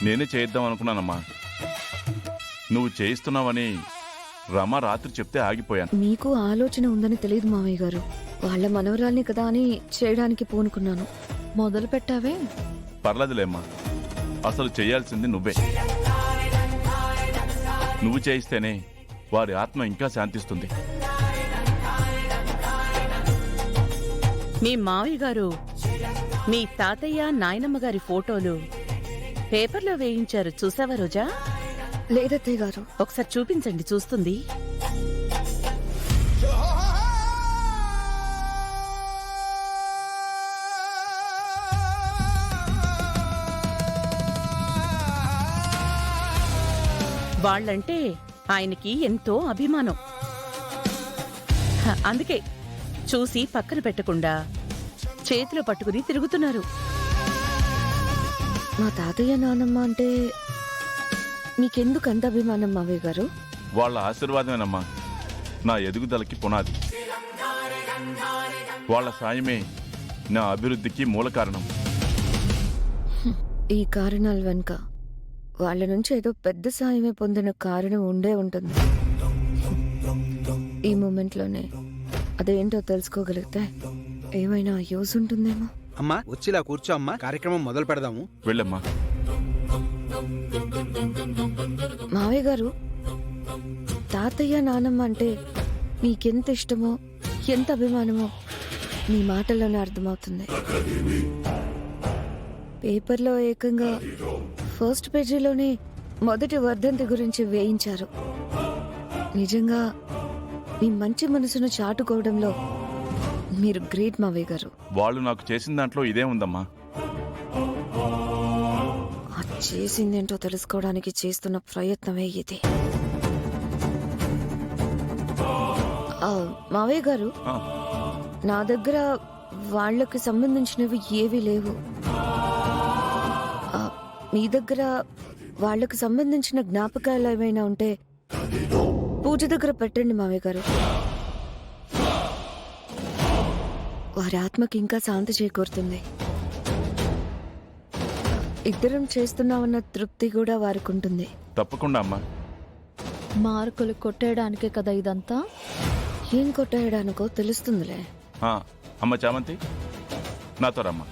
నేనే చేయిద్దాం అనుకున్నానమ్మా. నువ్వు చేయిస్తున్నావని రమ రాత్రి చెప్తే ఆగిపోయాను. మీకు ఆలోచన ఉందని తెలియదు మావయ్య గారు. వాళ్ళ మనవరాల్ని కదా అని చేయడానికి పూనుకున్నాను. మొదలు పెట్టావే. పర్లేదులేమ్మా, అసలు చేయాల్సింది నువ్వే. నువ్వు చేయిస్తేనే వారి ఆత్మ ఇంకా శాంతిస్తుంది. మీ మావయ్య గారు మీ తాతయ్య నాయనమ్మ గారి ఫోటోలు పేపర్లో వేయించారు, చూసావా రోజా? లేదత్తయ్య గారు. ఒకసారి చూపించండి, చూస్తుంది. వాళ్ళంటే ఆయనకి ఎంతో అభిమానం. అందుకే చూసి పక్కన పెట్టకుండా చేతిలో పట్టుకుని తిరుగుతున్నారు. మా తాతయ్య నానమ్మ అంటే మీకెందుకు అంత అభిమానం మావయ్య గారు? వాళ్ళ ఆశీర్వాదమేనమ్మా నా ఎదుగుదలకి పునాది. వాళ్ళ సాయమే నా అభివృద్ధికి మూల కారణం. ఈ కారణాల వెనుక వాళ్ళ నుంచి ఏదో పెద్ద సాయమే పొందిన కారణం ఉండే ఉంటుంది. ఈ మూమెంట్లోనే అదేంటో తెలుసుకోగలిగితే ఏమైనా యూజ్ ఉంటుందేమో. అమ్మా వచ్చిలా కూర్చో అమ్మా, కార్యక్రమం మొదలు పెడదాము. వెళ్ళమ్మా. మావయ్య గారు, తాతయ్య నానమ్మ అంటే మీకెంత ఇష్టమో ఎంత అభిమానమో మీ మాటల్లోనే అర్థమవుతుంది. పేపర్లో ఏకంగా ఫస్ట్ పేజీలోనే మొదటి వర్ధంతి గురించి వేయించారు. నిజంగా మీ మంచి మనసును చాటుకోవడంలో మీరు గ్రేట్ మావయ్య గారు. వాళ్ళు నాకు చేసిన దాంట్లో ఇదే ఉందమ్మా. ఆ చేసిందేంటో తెలుసుకోవడానికి చేస్తున్న ప్రయత్నమే ఇది. మావయ్య గారు, ఆ, నా దగ్గర వాళ్ళకి సంబంధించినవి ఏవీ లేవు. మీ దగ్గర వాళ్ళకి సంబంధించిన జ్ఞాపకాలు ఏమైనా ఉంటే పూజ దగ్గర పెట్టండి మావయ్య గారు. వారి ఆత్మకి ఇంకా శాంతి చేకూరుతుంది. ఇద్దరం చేస్తున్నామన్న తృప్తి కూడా వారికి ఉంటుంది. తప్పకుండా అమ్మా. మార్కులు కొట్టేయడానికే కదా ఇదంతా? ఏం కొట్టేయడానికో తెలుస్తుందిలే. అమ్మ చామంతి, నాతో రమ్మా.